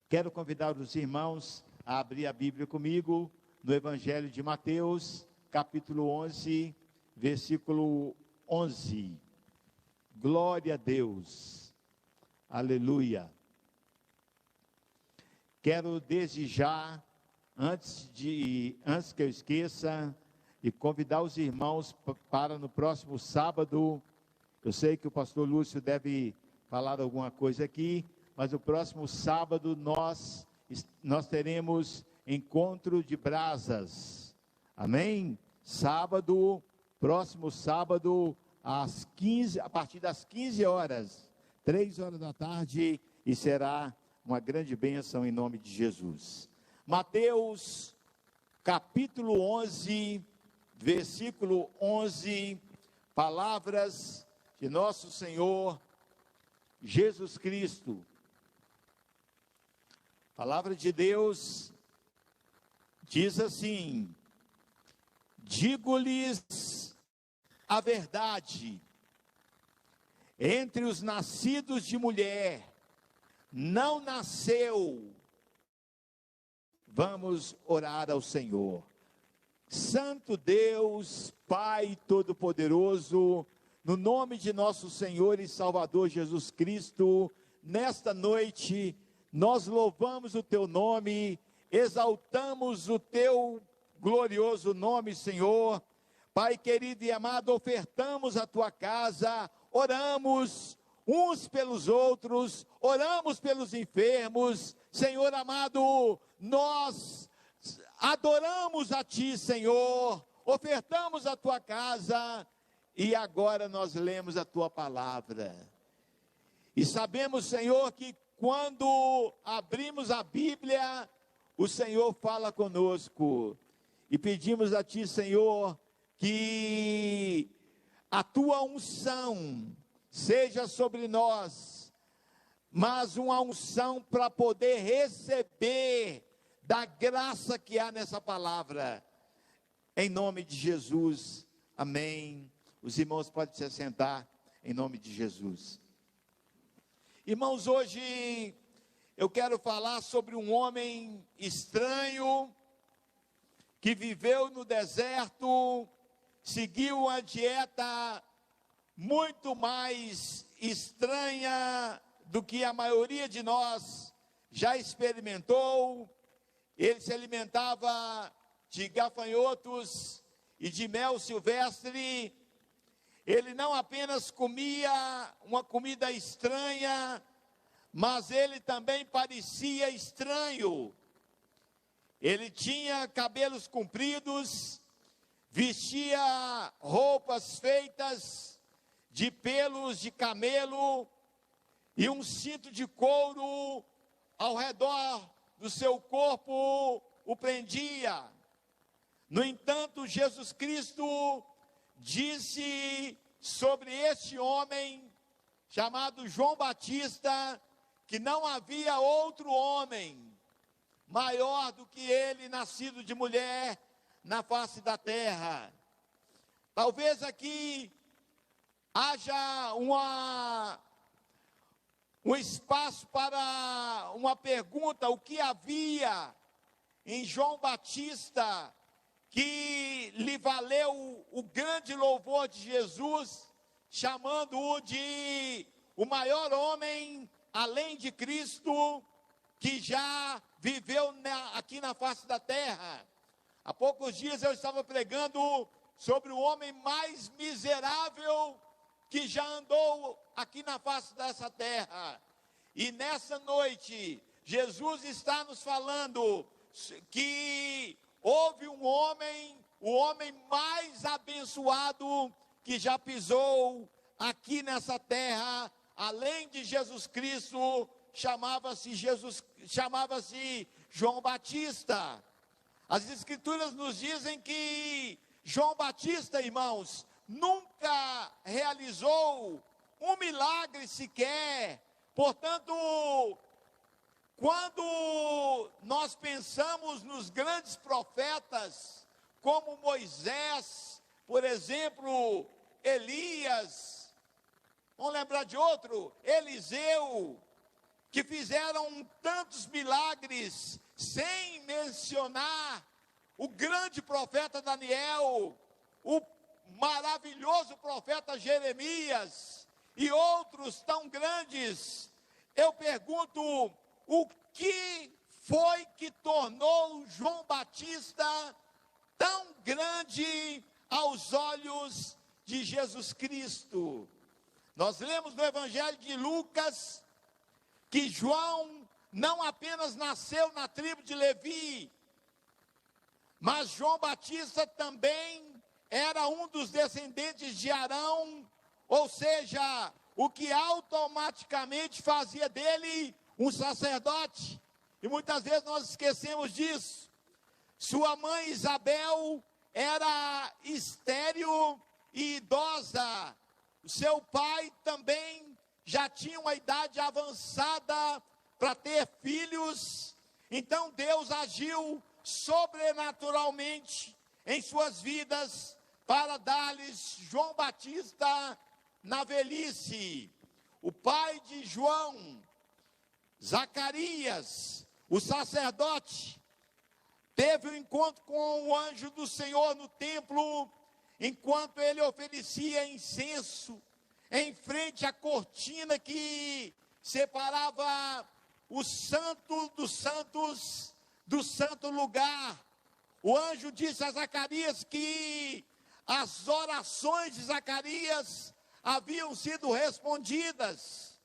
Quero convidar os irmãos a abrir a Bíblia comigo no Evangelho de Mateus, capítulo 11, versículo 11. Glória a Deus, aleluia. Quero desde já, antes que eu esqueça, e convidar os irmãos para no próximo sábado. Eu sei que o pastor Lúcio deve falar alguma coisa aqui, mas no próximo sábado nós teremos encontro de brasas, amém? Próximo sábado, a partir das 15 horas, 3 horas da tarde, e será uma grande bênção em nome de Jesus. Mateus, capítulo 11, versículo 11, palavras de nosso Senhor Jesus Cristo. A palavra de Deus diz assim: digo-lhes a verdade, entre os nascidos de mulher, não nasceu. Vamos orar ao Senhor. Santo Deus, Pai Todo-Poderoso, no nome de nosso Senhor e Salvador Jesus Cristo, nesta noite, nós louvamos o Teu nome, exaltamos o Teu glorioso nome, Senhor. Pai querido e amado, ofertamos a Tua casa, oramos uns pelos outros, oramos pelos enfermos. Senhor amado, nós adoramos a Ti, Senhor, ofertamos a Tua casa, e agora nós lemos a Tua palavra, e sabemos, Senhor, que quando abrimos a Bíblia, o Senhor fala conosco, e pedimos a Ti, Senhor, que a Tua unção seja sobre nós, mas uma unção para poder receber da graça que há nessa palavra, em nome de Jesus, amém. Os irmãos podem se assentar, em nome de Jesus. Irmãos, hoje eu quero falar sobre um homem estranho, que viveu no deserto, seguiu uma dieta muito mais estranha do que a maioria de nós já experimentou. Ele se alimentava de gafanhotos e de mel silvestre. Ele não apenas comia uma comida estranha, mas ele também parecia estranho. Ele tinha cabelos compridos, vestia roupas feitas de pelos de camelo e um cinto de couro ao redor do seu corpo o prendia. No entanto, Jesus Cristo disse sobre este homem, chamado João Batista, que não havia outro homem maior do que ele, nascido de mulher, na face da terra. Talvez aqui haja um espaço para uma pergunta: o que havia em João Batista que lhe valeu o grande louvor de Jesus, chamando-o de o maior homem, além de Cristo, que já viveu aqui na face da terra? Há poucos dias eu estava pregando sobre o homem mais miserável que já andou aqui na face dessa terra. E nessa noite, Jesus está nos falando que houve um homem, o homem mais abençoado que já pisou aqui nessa terra, além de Jesus Cristo, chamava-se João Batista. As Escrituras nos dizem que João Batista, irmãos, nunca realizou um milagre sequer. Portanto, quando nós pensamos nos grandes profetas, como Moisés, por exemplo, Elias, vamos lembrar de outro, Eliseu, que fizeram tantos milagres, sem mencionar o grande profeta Daniel, o maravilhoso profeta Jeremias e outros tão grandes, eu pergunto, o que foi que tornou João Batista tão grande aos olhos de Jesus Cristo? Nós lemos no Evangelho de Lucas que João não apenas nasceu na tribo de Levi, mas João Batista também era um dos descendentes de Arão, ou seja, o que automaticamente fazia dele um sacerdote. E muitas vezes nós esquecemos disso. Sua mãe Isabel era estéril e idosa. Seu pai também já tinha uma idade avançada para ter filhos. Então Deus agiu sobrenaturalmente em suas vidas para dar-lhes João Batista na velhice. O pai de João, Zacarias, o sacerdote, teve um encontro com o anjo do Senhor no templo, enquanto ele oferecia incenso em frente à cortina que separava o santo dos santos do santo lugar. O anjo disse a Zacarias que as orações de Zacarias haviam sido respondidas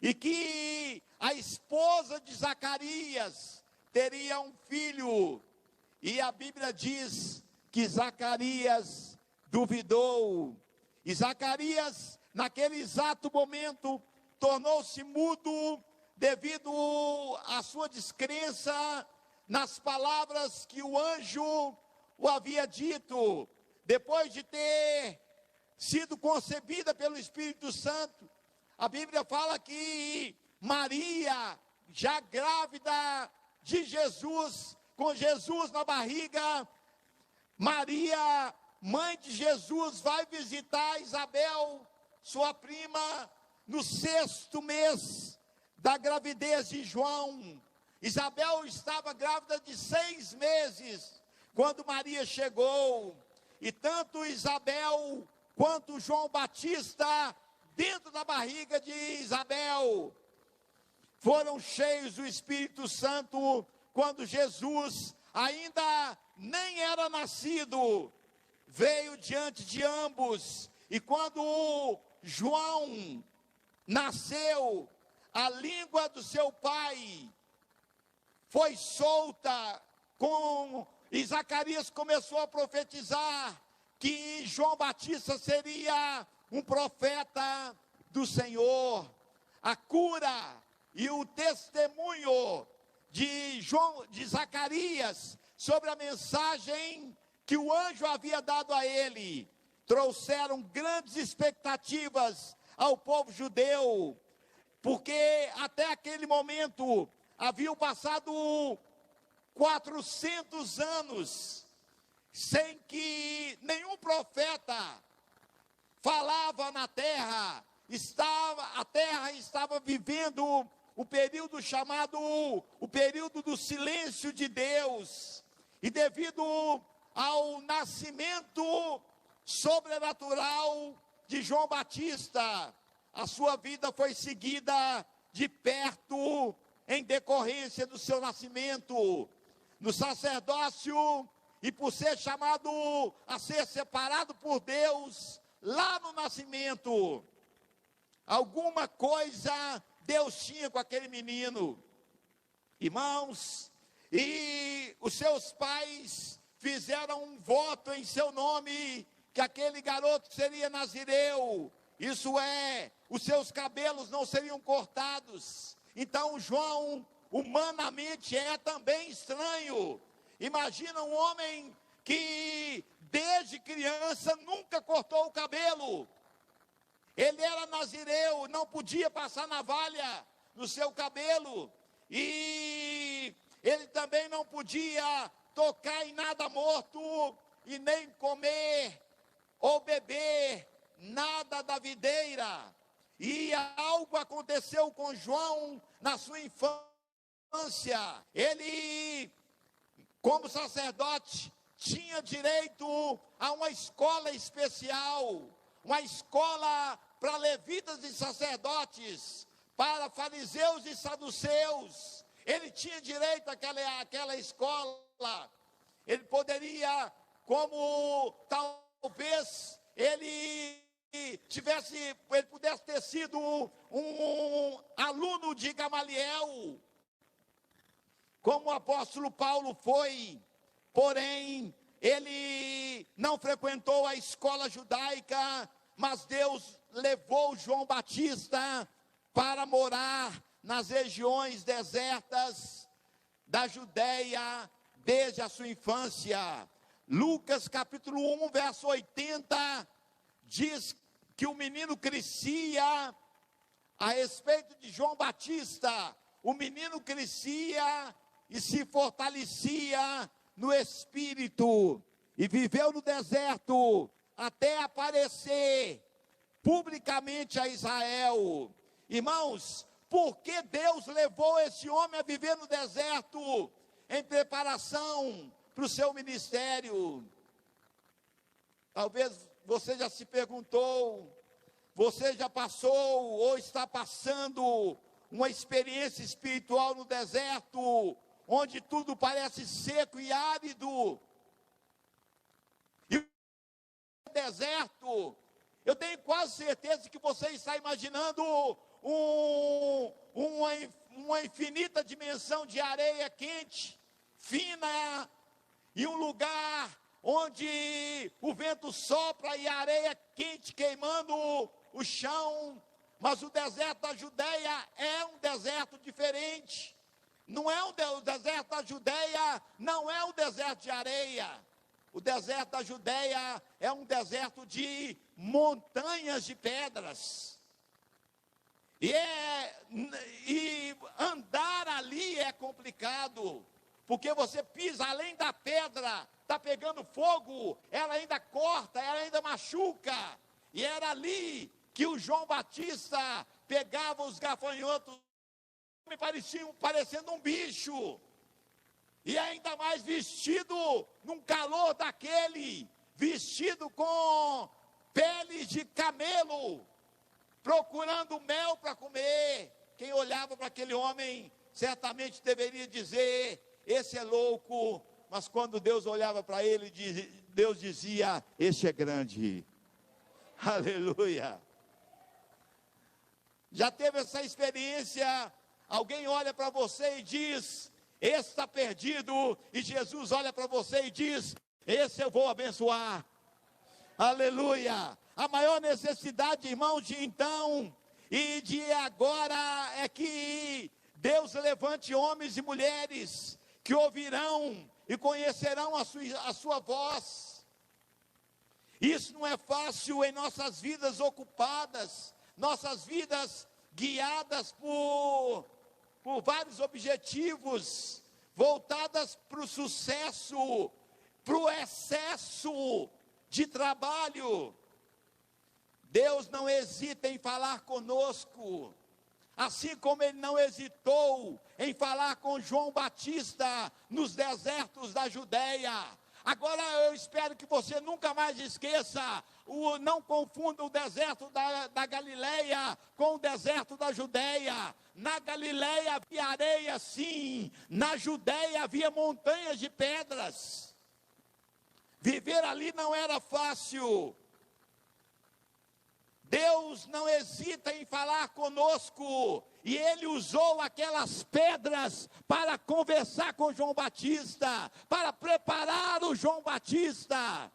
e que a esposa de Zacarias teria um filho. E a Bíblia diz que Zacarias duvidou. E Zacarias, naquele exato momento, tornou-se mudo devido à sua descrença nas palavras que o anjo o havia dito. Depois de ter sido concebida pelo Espírito Santo, a Bíblia fala que Maria, já grávida de Jesus, com Jesus na barriga, Maria, mãe de Jesus, vai visitar Isabel, sua prima, no 6º mês da gravidez de João. Isabel estava grávida de 6 meses, quando Maria chegou. E tanto Isabel quanto João Batista, dentro da barriga de Isabel, foram cheios do Espírito Santo, quando Jesus ainda nem era nascido, veio diante de ambos. E quando João nasceu, a língua do seu pai foi solta, e Zacarias começou a profetizar que João Batista seria um profeta do Senhor. A cura e o testemunho de Zacarias sobre a mensagem que o anjo havia dado a ele trouxeram grandes expectativas ao povo judeu, porque até aquele momento haviam passado 400 anos sem que nenhum profeta falava na terra. A terra estava vivendo o período chamado o período do silêncio de Deus. E devido ao nascimento sobrenatural de João Batista, a sua vida foi seguida de perto em decorrência do seu nascimento. No sacerdócio, e por ser chamado a ser separado por Deus lá no nascimento, alguma coisa Deus tinha com aquele menino. Irmãos, e os seus pais fizeram um voto em seu nome, que aquele garoto seria nazireu, isso é, os seus cabelos não seriam cortados. Então João, humanamente, é também estranho. Imagina um homem que desde criança nunca cortou o cabelo. Ele era nazireu, não podia passar navalha no seu cabelo. E ele também não podia tocar em nada morto e nem comer ou beber nada da videira. E algo aconteceu com João na sua infância. Ele, como sacerdote, tinha direito a uma escola especial, uma escola para levitas e sacerdotes, para fariseus e saduceus. Ele tinha direito àquela escola. Ele poderia, como talvez ele pudesse ter sido um aluno de Gamaliel, como o apóstolo Paulo foi, porém, ele não frequentou a escola judaica, mas Deus levou João Batista para morar nas regiões desertas da Judéia desde a sua infância. Lucas capítulo 1, verso 80, diz que o menino crescia, a respeito de João Batista, o menino crescia e se fortalecia no espírito, e viveu no deserto até aparecer publicamente a Israel. Irmãos, por que Deus levou esse homem a viver no deserto, em preparação para o seu ministério? Talvez você já se perguntou, você já passou ou está passando uma experiência espiritual no deserto, onde tudo parece seco e árido. E o deserto, eu tenho quase certeza que você está imaginando uma infinita dimensão de areia quente, fina, e um lugar onde o vento sopra e a areia quente queimando o chão. Mas o deserto da Judéia é um deserto diferente. Não é o deserto da Judéia, não é o deserto de areia. O deserto da Judéia é um deserto de montanhas de pedras. E andar ali é complicado, porque você pisa além da pedra, está pegando fogo, ela ainda corta, ela ainda machuca. E era ali que o João Batista pegava os gafanhotos, me pareciam parecendo um bicho, e ainda mais vestido num calor daquele, vestido com peles de camelo, procurando mel para comer. Quem olhava para aquele homem certamente deveria dizer: esse é louco. Mas quando Deus olhava para ele, Deus dizia: este é grande. Aleluia. Já teve essa experiência? Alguém olha para você e diz: esse está perdido, e Jesus olha para você e diz: esse eu vou abençoar. Aleluia. A maior necessidade, irmãos, de então e de agora é que Deus levante homens e mulheres que ouvirão e conhecerão a sua voz. Isso não é fácil em nossas vidas ocupadas, nossas vidas guiadas por vários objetivos, voltadas para o sucesso, para o excesso de trabalho. Deus não hesita em falar conosco, assim como Ele não hesitou em falar com João Batista nos desertos da Judéia. Agora eu espero que você nunca mais esqueça, não confunda o deserto da Galileia com o deserto da Judéia. Na Galileia havia areia, sim, na Judéia havia montanhas de pedras. Viver ali não era fácil. Deus não hesita em falar conosco, e Ele usou aquelas pedras para conversar com João Batista, para preparar o João Batista.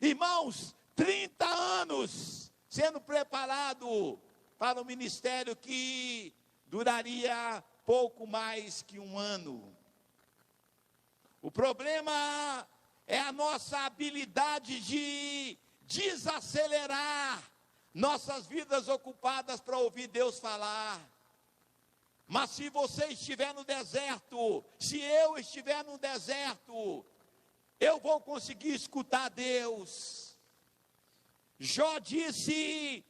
Irmãos, 30 anos sendo preparado para um ministério que duraria pouco mais que um ano. O problema é a nossa habilidade de desacelerar nossas vidas ocupadas para ouvir Deus falar. Mas se você estiver no deserto, se eu estiver no deserto, eu vou conseguir escutar Deus. Jó disse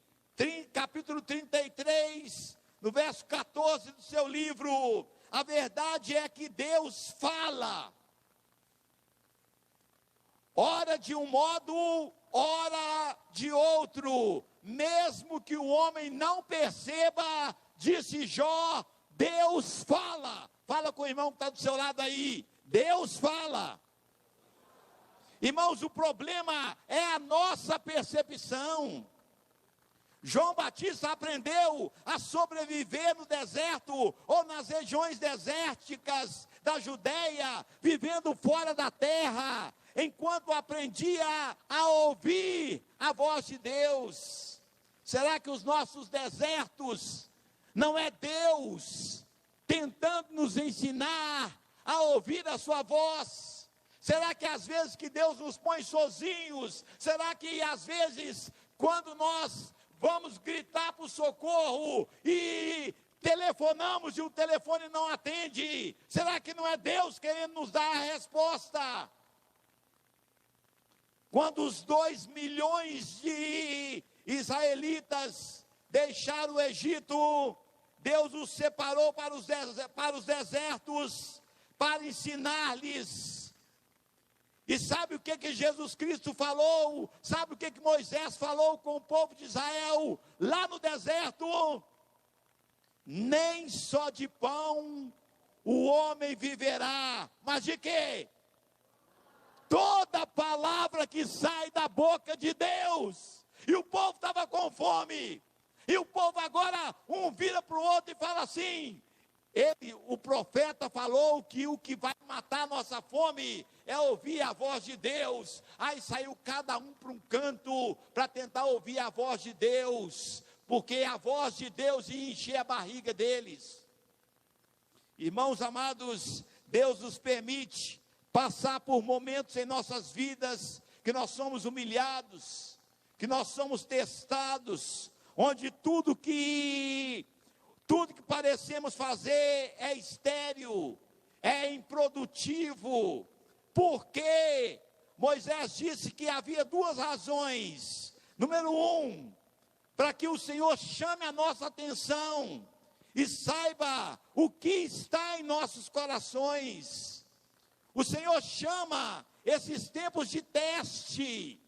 capítulo 33, no verso 14 do seu livro. A verdade é que Deus fala, ora de um modo, ora de outro, mesmo que o homem não perceba, disse Jó, Deus fala. Fala com o irmão que está do seu lado aí, Deus fala. Irmãos, o problema é a nossa percepção. João Batista aprendeu a sobreviver no deserto ou nas regiões desérticas da Judéia, vivendo fora da terra, enquanto aprendia a ouvir a voz de Deus. Será que os nossos desertos não é Deus tentando nos ensinar a ouvir a sua voz? Será que às vezes que Deus nos põe sozinhos? Será que às vezes quando nós vamos gritar por socorro e telefonamos e o telefone não atende, será que não é Deus querendo nos dar a resposta? Quando os 2 milhões de israelitas deixaram o Egito, Deus os separou para os desertos, para ensinar-lhes. E sabe o que Jesus Cristo falou? Sabe o que Moisés falou com o povo de Israel lá no deserto? Nem só de pão o homem viverá, mas de quê? Toda palavra que sai da boca de Deus. E o povo estava com fome. E o povo agora, um vira para o outro e fala assim, o profeta falou que o que vai matar a nossa fome é ouvir a voz de Deus. Aí saiu cada um para um canto para tentar ouvir a voz de Deus, porque a voz de Deus ia encher a barriga deles. Irmãos amados, Deus nos permite passar por momentos em nossas vidas que nós somos humilhados, que nós somos testados, onde tudo que parecemos fazer é estéril, é improdutivo. Porque Moisés disse que havia 2 razões. Número 1, para que o Senhor chame a nossa atenção e saiba o que está em nossos corações. O Senhor chama esses tempos de teste.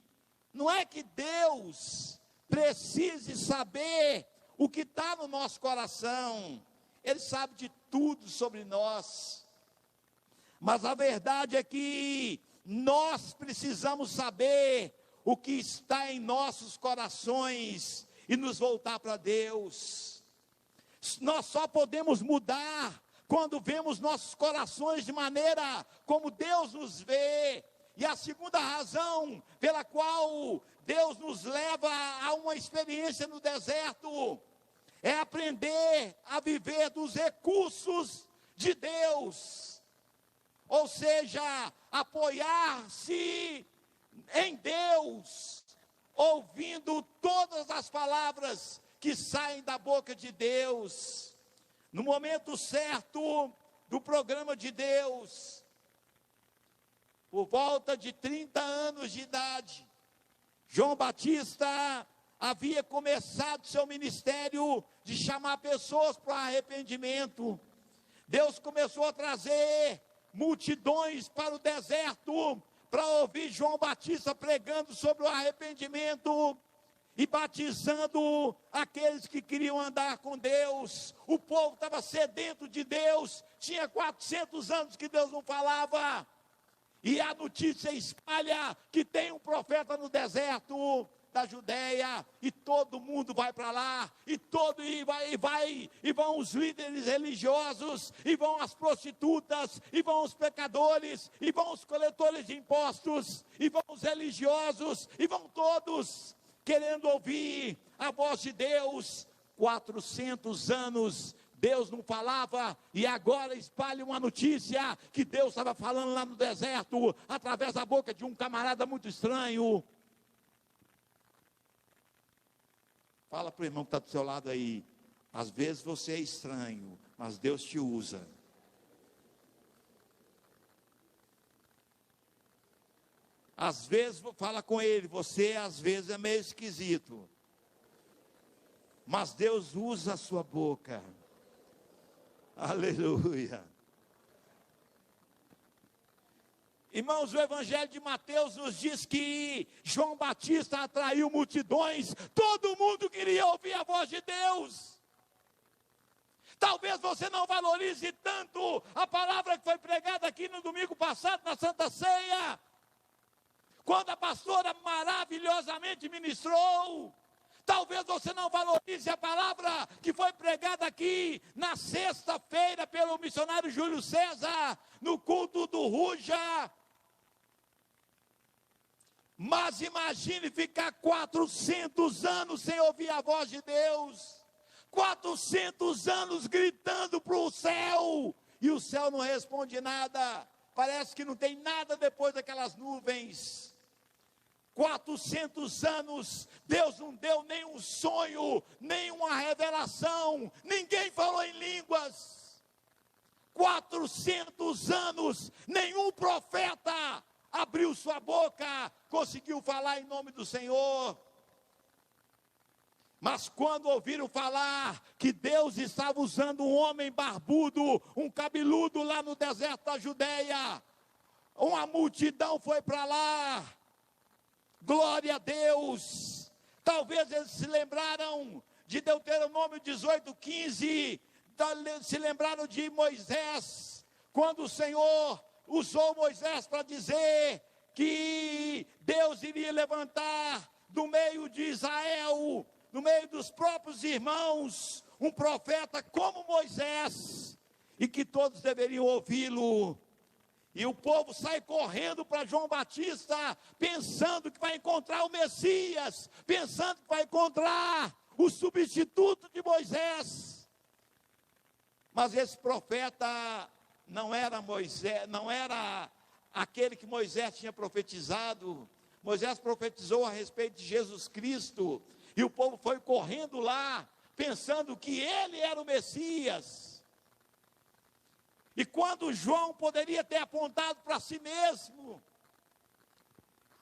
Não é que Deus precise saber o que está no nosso coração. Ele sabe de tudo sobre nós. Mas a verdade é que nós precisamos saber o que está em nossos corações e nos voltar para Deus. Nós só podemos mudar quando vemos nossos corações de maneira como Deus nos vê. E a segunda razão pela qual Deus nos leva a uma experiência no deserto é aprender a viver dos recursos de Deus. Ou seja, apoiar-se em Deus, ouvindo todas as palavras que saem da boca de Deus. No momento certo do programa de Deus, por volta de 30 anos de idade, João Batista havia começado seu ministério de chamar pessoas para o arrependimento. Deus começou a trazer multidões para o deserto, para ouvir João Batista pregando sobre o arrependimento e batizando aqueles que queriam andar com Deus. O povo estava sedento de Deus, tinha 400 anos que Deus não falava, e a notícia espalha que tem um profeta no deserto da Judéia, e todo mundo vai para lá, e vão os líderes religiosos, e vão as prostitutas, e vão os pecadores, e vão os coletores de impostos, e vão os religiosos, e vão todos querendo ouvir a voz de Deus. 400 anos Deus não falava, e agora espalha uma notícia que Deus estava falando lá no deserto, através da boca de um camarada muito estranho. Fala para o irmão que está do seu lado aí, às vezes você é estranho, mas Deus te usa. Às vezes, fala com ele, você às vezes é meio esquisito, Mas Deus usa a sua boca. Aleluia. Irmãos, o Evangelho de Mateus nos diz que João Batista atraiu multidões, todo mundo queria ouvir a voz de Deus. Talvez você não valorize tanto a palavra que foi pregada aqui no domingo passado, na Santa Ceia, quando a pastora maravilhosamente ministrou. Talvez você não valorize a palavra que foi pregada aqui na sexta-feira pelo missionário Júlio César, no culto do Ruja. Mas imagine ficar 400 anos sem ouvir a voz de Deus. 400 anos gritando para o céu, e o céu não responde nada. Parece que não tem nada depois daquelas nuvens. 400 anos, Deus não deu nenhum sonho, nenhuma revelação, ninguém falou em línguas. 400 anos, nenhum profeta abriu sua boca, conseguiu falar em nome do Senhor. Mas quando ouviram falar que Deus estava usando um homem barbudo, um cabeludo lá no deserto da Judeia, uma multidão foi para lá. Glória a Deus. Talvez eles se lembraram de Deuteronômio 18:15, se lembraram de Moisés, quando o Senhor usou Moisés para dizer que Deus iria levantar do meio de Israel, no meio dos próprios irmãos, um profeta como Moisés, e que todos deveriam ouvi-lo. E o povo sai correndo para João Batista, pensando que vai encontrar o Messias, pensando que vai encontrar o substituto de Moisés. Mas esse profeta não era Moisés, não era aquele que Moisés tinha profetizado. Moisés profetizou a respeito de Jesus Cristo, e o povo foi correndo lá, pensando que ele era o Messias. E quando João poderia ter apontado para si mesmo,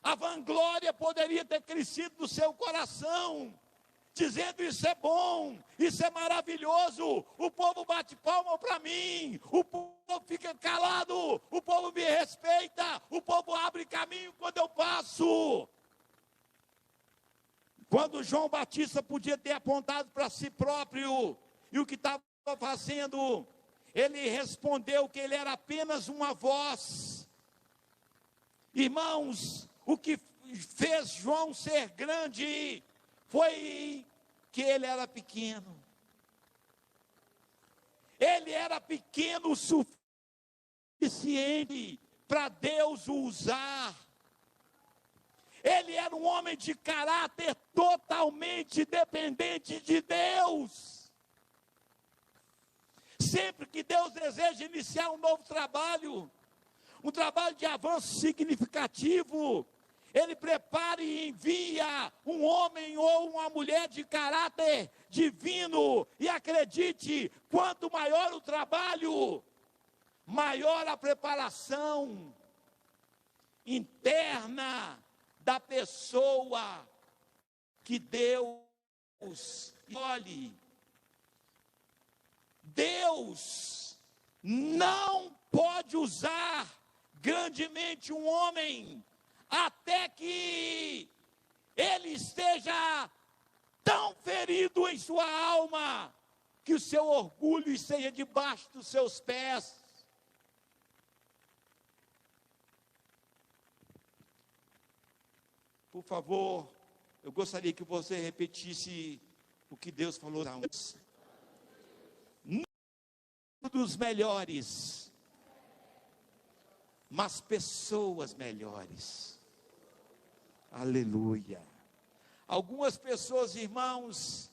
a vanglória poderia ter crescido no seu coração, dizendo: isso é bom, isso é maravilhoso, o povo bate palma para mim, o povo fica calado, o povo me respeita, o povo abre caminho quando eu passo. Quando João Batista podia ter apontado para si próprio e o que estava fazendo, ele respondeu que ele era apenas uma voz. Irmãos, o que fez João ser grande foi que ele era pequeno. Ele era pequeno o suficiente para Deus o usar. Ele era um homem de caráter totalmente dependente de Deus. Sempre que Deus deseja iniciar um novo trabalho, um trabalho de avanço significativo, Ele prepara e envia um homem ou uma mulher de caráter divino. E acredite, quanto maior o trabalho, maior a preparação interna da pessoa que Deus escolhe. Deus não pode usar grandemente um homem até que ele esteja tão ferido em sua alma que o seu orgulho esteja debaixo dos seus pés. Por favor, eu gostaria que você repetisse o que Deus falou antes. Não dos melhores, mas pessoas melhores. Aleluia. Algumas pessoas, irmãos,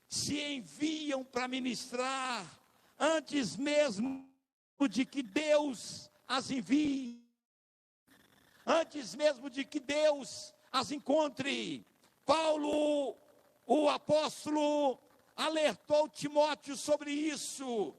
se enviam para ministrar antes mesmo de que Deus as envie, antes mesmo de que Deus as encontre. Paulo, o apóstolo, alertou Timóteo sobre isso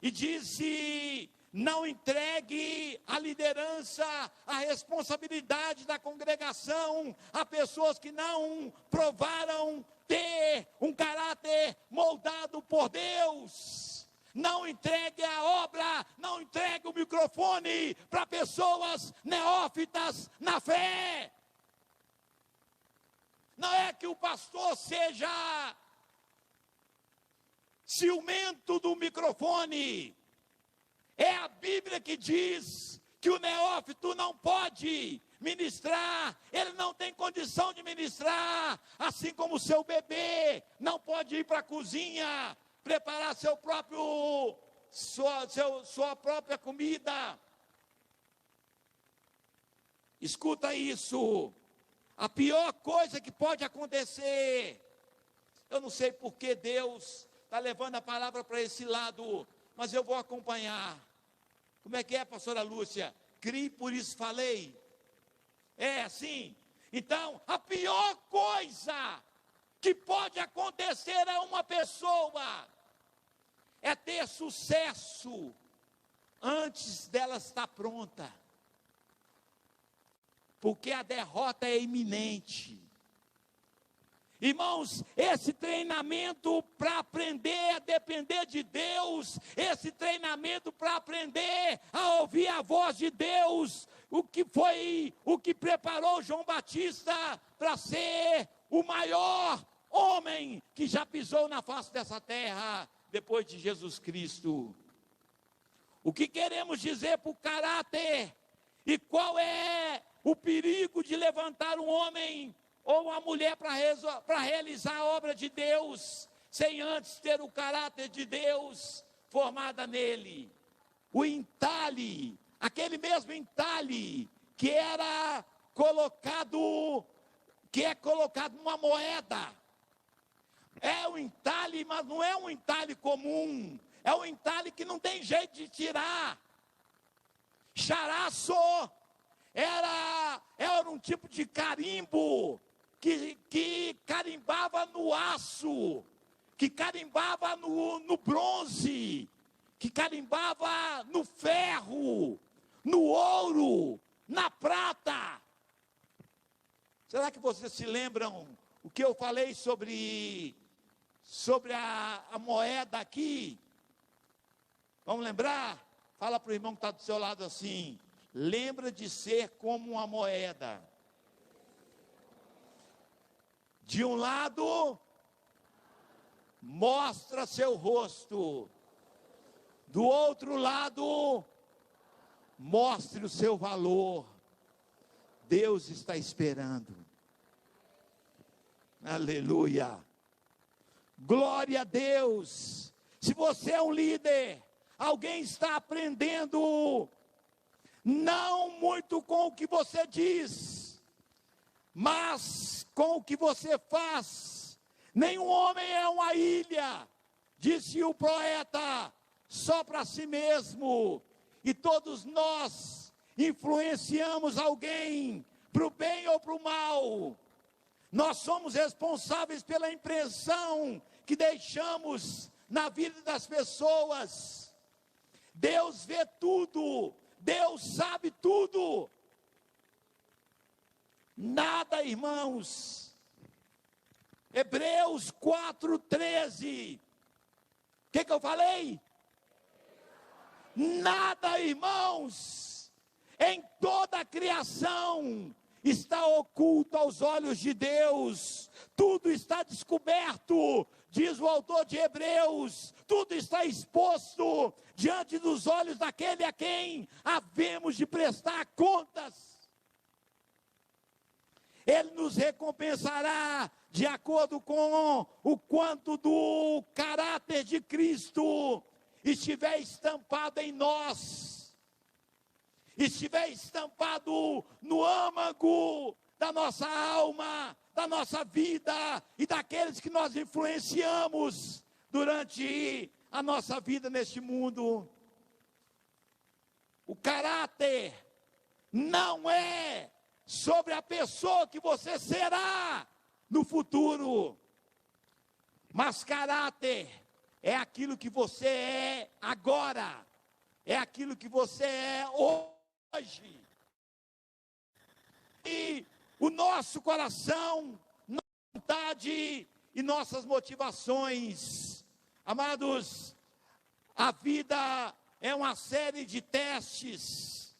e disse: não entregue a liderança, a responsabilidade da congregação a pessoas que não provaram ter um caráter moldado por Deus. Não entregue a obra, não entregue o microfone para pessoas neófitas na fé. Não é que o pastor seja ciumento do microfone. É a Bíblia que diz que o neófito não pode ministrar, ele não tem condição de ministrar, assim como o seu bebê não pode ir para a cozinha, preparar sua própria comida. Escuta isso, a pior coisa que pode acontecer, eu não sei por que Deus está levando a palavra para esse lado, mas eu vou acompanhar. Como é que é, pastora Lúcia? Criei, por isso falei. É assim? Então, a pior coisa que pode acontecer a uma pessoa é ter sucesso antes dela estar pronta. Porque a derrota é iminente. Irmãos, esse treinamento para aprender a depender de Deus, esse treinamento para aprender a ouvir a voz de Deus, o que preparou João Batista para ser o maior homem que já pisou na face dessa terra, depois de Jesus Cristo. O que queremos dizer para o caráter, e qual é o perigo de levantar um homem ou uma mulher para realizar a obra de Deus, sem antes ter o caráter de Deus formada nele. O entalhe, aquele mesmo entalhe que era colocado, que é colocado numa moeda. É um entalhe, mas não é um entalhe comum, é um entalhe que não tem jeito de tirar. Charaço era um tipo de carimbo, que carimbava no aço, que carimbava no bronze, que carimbava no ferro, no ouro, na prata. Será que vocês se lembram o que eu falei sobre a moeda aqui? Vamos lembrar? Fala para o irmão que está do seu lado assim: lembra de ser como uma moeda. De um lado, mostra seu rosto. Do outro lado, mostre o seu valor. Deus está esperando. Aleluia. Glória a Deus. Se você é um líder, alguém está aprendendo, não muito com o que você diz, mas com o que você faz. Nenhum homem é uma ilha, disse o poeta, só para si mesmo. E todos nós influenciamos alguém, para o bem ou para o mal. Nós somos responsáveis pela impressão que deixamos na vida das pessoas. Deus vê tudo, Deus sabe tudo. Nada, irmãos. Hebreus 4:13. O que eu falei? Nada, irmãos, em toda a criação está oculto aos olhos de Deus. Tudo está descoberto, diz o autor de Hebreus. Tudo está exposto diante dos olhos daquele a quem havemos de prestar contas. Ele nos recompensará de acordo com o quanto do caráter de Cristo estiver estampado em nós, estiver estampado no âmago da nossa alma, da nossa vida e daqueles que nós influenciamos durante a nossa vida neste mundo. O caráter não é sobre a pessoa que você será no futuro, mas caráter é aquilo que você é agora, é aquilo que você é hoje. E o nosso coração, nossa vontade e nossas motivações. Amados, a vida é uma série de testes,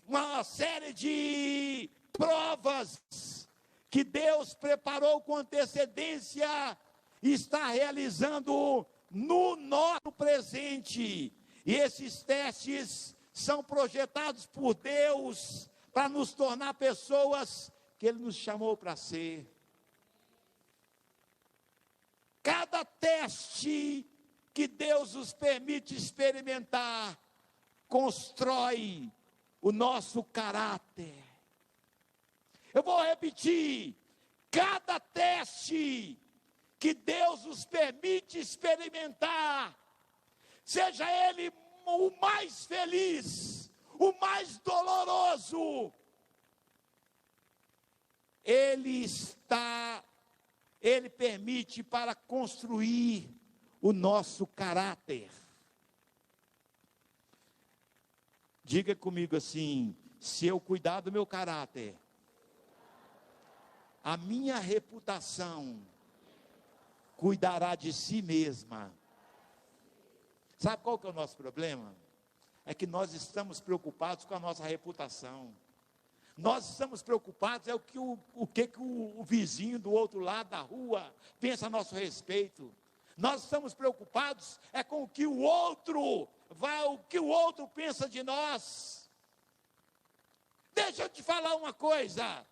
uma série de provas que Deus preparou com antecedência e está realizando no nosso presente. E esses testes são projetados por Deus para nos tornar pessoas que Ele nos chamou para ser. Cada teste que Deus nos permite experimentar constrói o nosso caráter. Eu vou repetir: cada teste que Deus nos permite experimentar, seja ele o mais feliz, o mais doloroso, Ele permite para construir o nosso caráter. Diga comigo assim: se eu cuidar do meu caráter, a minha reputação cuidará de si mesma. Sabe qual que é o nosso problema? É que nós estamos preocupados com a nossa reputação. Nós estamos preocupados o que o vizinho do outro lado da rua pensa a nosso respeito. Nós estamos preocupados com o que o outro pensa de nós. Deixa eu te falar uma coisa.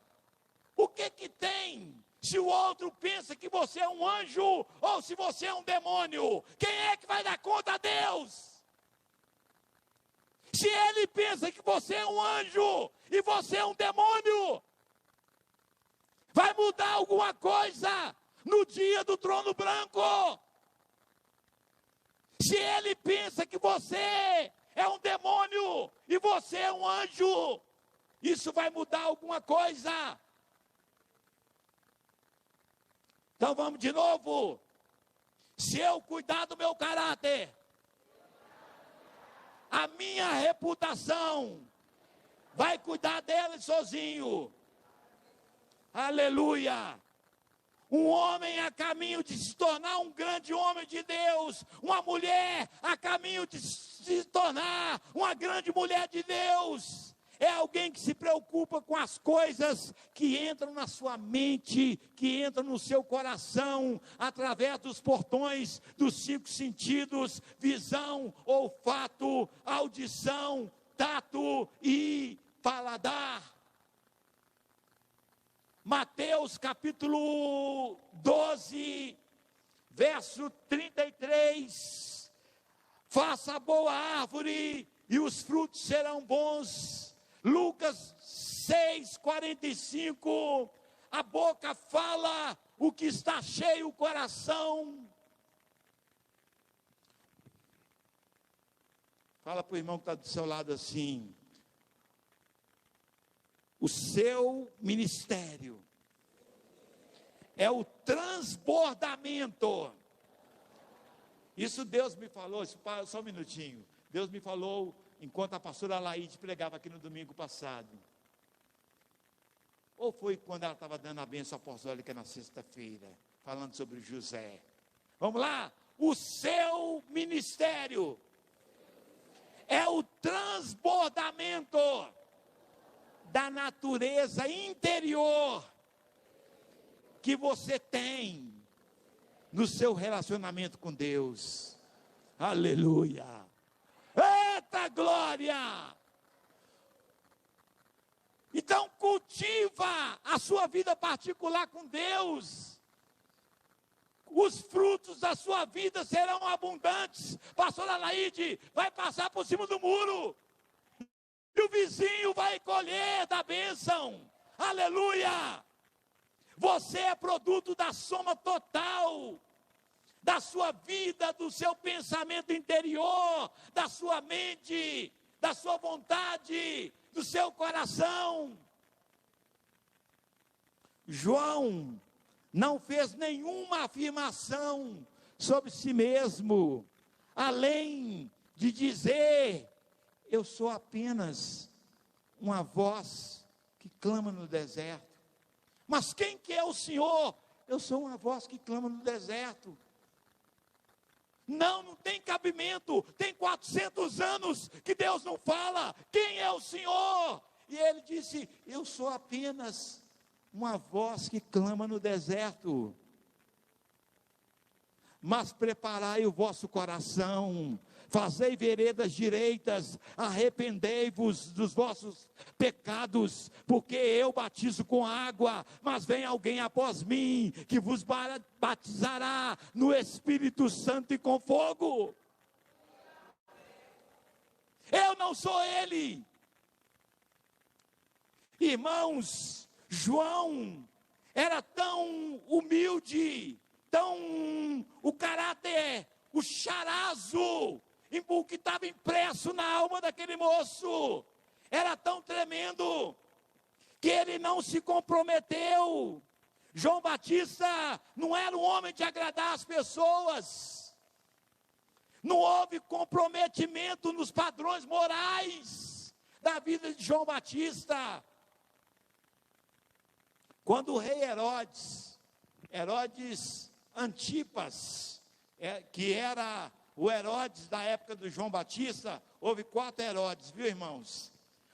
O que tem se o outro pensa que você é um anjo ou se você é um demônio? Quem é que vai dar conta a Deus? Se ele pensa que você é um anjo e você é um demônio, vai mudar alguma coisa no dia do trono branco? Se ele pensa que você é um demônio e você é um anjo, isso vai mudar alguma coisa? Então vamos de novo. Se eu cuidar do meu caráter, a minha reputação vai cuidar dela sozinho. Aleluia! Um homem a caminho de se tornar um grande homem de Deus, uma mulher a caminho de se tornar uma grande mulher de Deus, é alguém que se preocupa com as coisas que entram na sua mente, que entram no seu coração, através dos portões dos 5 sentidos: visão, olfato, audição, tato e paladar. Mateus capítulo 12, verso 33, faça a boa árvore e os frutos serão bons. Lucas 6:45, a boca fala o que está cheio o coração. Fala para o irmão que está do seu lado assim: o seu ministério é o transbordamento. Isso Deus me falou, só um minutinho. Deus me falou enquanto a pastora Laide pregava aqui no domingo passado. Ou foi quando ela estava dando a bênção apostólica na sexta-feira, falando sobre José. Vamos lá? O seu ministério é o transbordamento da natureza interior que você tem no seu relacionamento com Deus. Aleluia! Eita glória! Então cultiva a sua vida particular com Deus. Os frutos da sua vida serão abundantes. Pastora Laide vai passar por cima do muro. E o vizinho vai colher da bênção. Aleluia! Você é produto da soma total da sua vida, do seu pensamento interior, da sua mente, da sua vontade, do seu coração. João não fez nenhuma afirmação sobre si mesmo, além de dizer: eu sou apenas uma voz que clama no deserto. Mas quem que é o Senhor eu sou uma voz que clama no deserto. Não tem cabimento, tem 400 anos que Deus não fala, quem é o Senhor? E ele disse, eu sou apenas uma voz que clama no deserto. Mas preparai o vosso coração, fazei veredas direitas, arrependei-vos dos vossos pecados, porque eu batizo com água, mas vem alguém após mim, que vos batizará no Espírito Santo e com fogo. Eu não sou ele. Irmãos, João era tão humilde, o caráter, o charazo, o que estava impresso na alma daquele moço, era tão tremendo, que ele não se comprometeu. João Batista não era um homem de agradar as pessoas, não houve comprometimento nos padrões morais da vida de João Batista. Quando o rei Herodes Antipas, que era o Herodes da época do João Batista, houve 4 Herodes, viu, irmãos?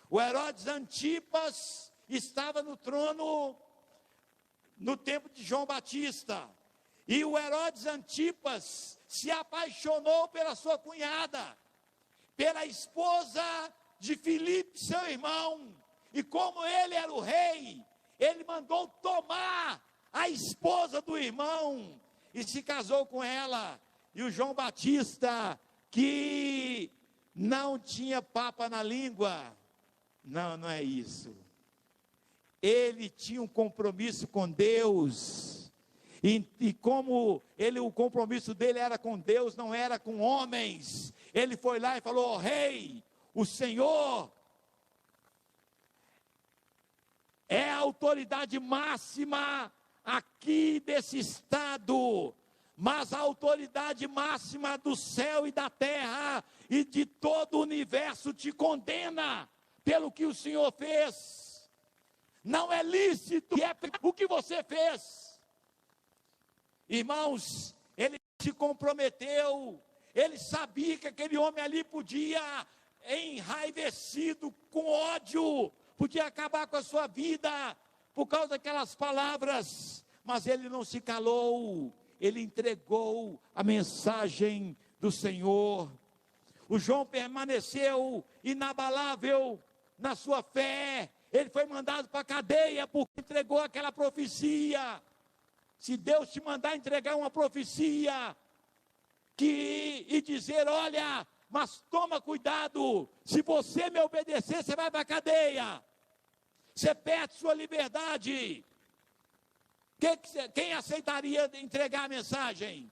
O Herodes Antipas estava no trono no tempo de João Batista, e o Herodes Antipas se apaixonou pela sua cunhada, pela esposa de Filipe, seu irmão, e como ele era o rei, ele mandou tomar a esposa do irmão, e se casou com ela. E o João Batista, que não tinha papa na língua, não é isso, ele tinha um compromisso com Deus, e como o compromisso dele era com Deus, não era com homens, ele foi lá e falou, rei, o Senhor é a autoridade máxima aqui desse estado, mas a autoridade máxima do céu e da terra e de todo o universo te condena pelo que o Senhor fez. Não é lícito o que você fez. Irmãos, ele se comprometeu, ele sabia que aquele homem ali podia, enraivecido, com ódio, podia acabar com a sua vida por causa daquelas palavras, mas ele não se calou, ele entregou a mensagem do Senhor. O João permaneceu inabalável na sua fé, ele foi mandado para a cadeia porque entregou aquela profecia. Se Deus te mandar entregar uma profecia, e dizer, olha, mas toma cuidado, se você me obedecer, você vai para a cadeia, você perde sua liberdade. Quem aceitaria entregar a mensagem?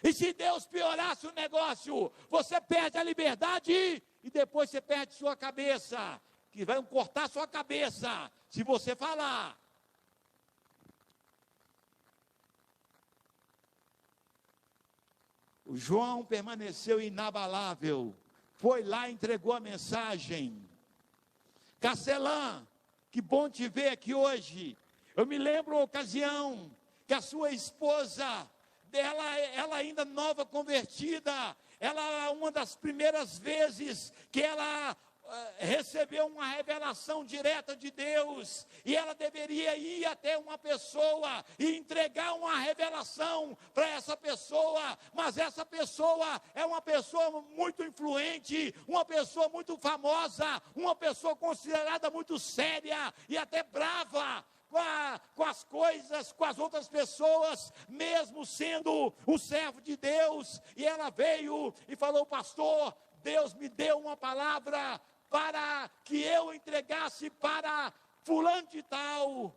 E se Deus piorasse o negócio, você perde a liberdade e depois você perde sua cabeça, que vai cortar sua cabeça se você falar. O João permaneceu inabalável, foi lá e entregou a mensagem. Castelã, que bom te ver aqui hoje. Eu me lembro uma ocasião que a sua esposa, ela ainda nova convertida, ela, uma das primeiras vezes que ela recebeu uma revelação direta de Deus, e ela deveria ir até uma pessoa e entregar uma revelação para essa pessoa, mas essa pessoa é uma pessoa muito influente, uma pessoa muito famosa, uma pessoa considerada muito séria e até brava com as coisas, com as outras pessoas, mesmo sendo um servo de Deus. E ela veio e falou, pastor, Deus me deu uma palavra para que eu entregasse para fulano de tal.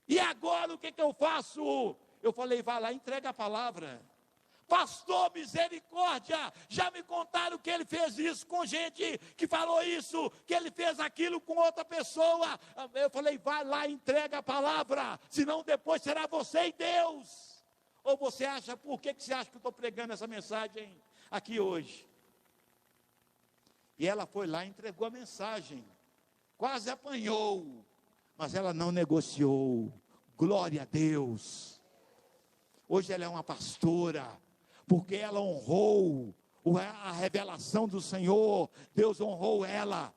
E agora o que eu faço? Eu falei, vai lá, entrega a palavra. Pastor, misericórdia, já me contaram que ele fez isso com gente que falou isso, que ele fez aquilo com outra pessoa. Eu falei, vai lá, entrega a palavra, senão depois será você e Deus. Ou você acha, por que você acha que eu estou pregando essa mensagem aqui hoje? E ela foi lá e entregou a mensagem, quase apanhou, mas ela não negociou. Glória a Deus. Hoje ela é uma pastora, porque ela honrou a revelação do Senhor. Deus honrou ela,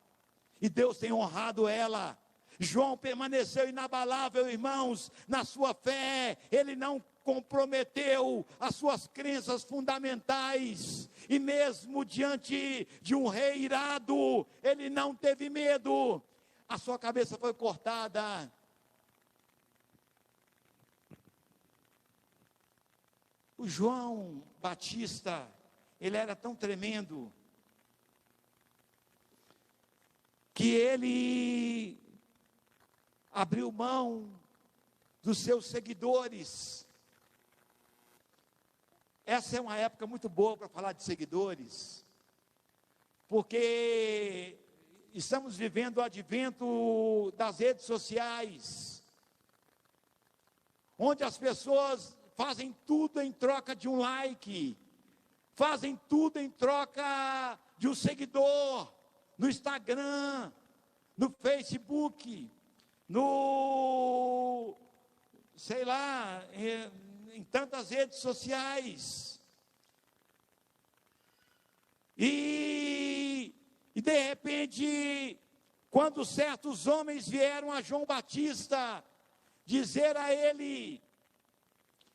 e Deus tem honrado ela. João permaneceu inabalável, irmãos, na sua fé. Ele não comprometeu as suas crenças fundamentais, e mesmo diante de um rei irado, ele não teve medo. A sua cabeça foi cortada. O João Batista, ele era tão tremendo, que ele abriu mão dos seus seguidores. Essa é uma época muito boa para falar de seguidores, porque estamos vivendo o advento das redes sociais, onde as pessoas fazem tudo em troca de um like, fazem tudo em troca de um seguidor, no Instagram, no Facebook, sei lá, em tantas redes sociais. E de repente, quando certos homens vieram a João Batista dizer a ele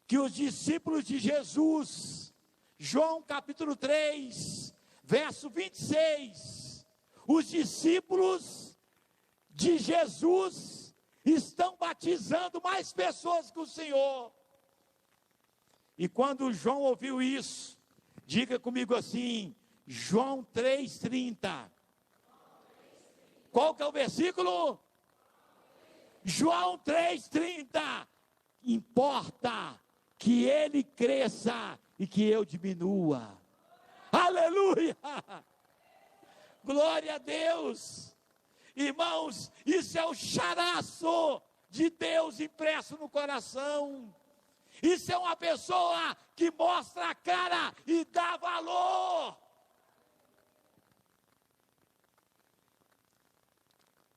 que os discípulos de Jesus, João capítulo 3, verso 26, os discípulos de Jesus estão batizando mais pessoas que o Senhor. E quando João ouviu isso, diga comigo assim, João 3,30. Qual que é o versículo? João 3,30. Importa que ele cresça e que eu diminua. Aleluia! Glória a Deus! Irmãos, isso é o charaço de Deus impresso no coração. Isso é uma pessoa que mostra a cara e dá valor.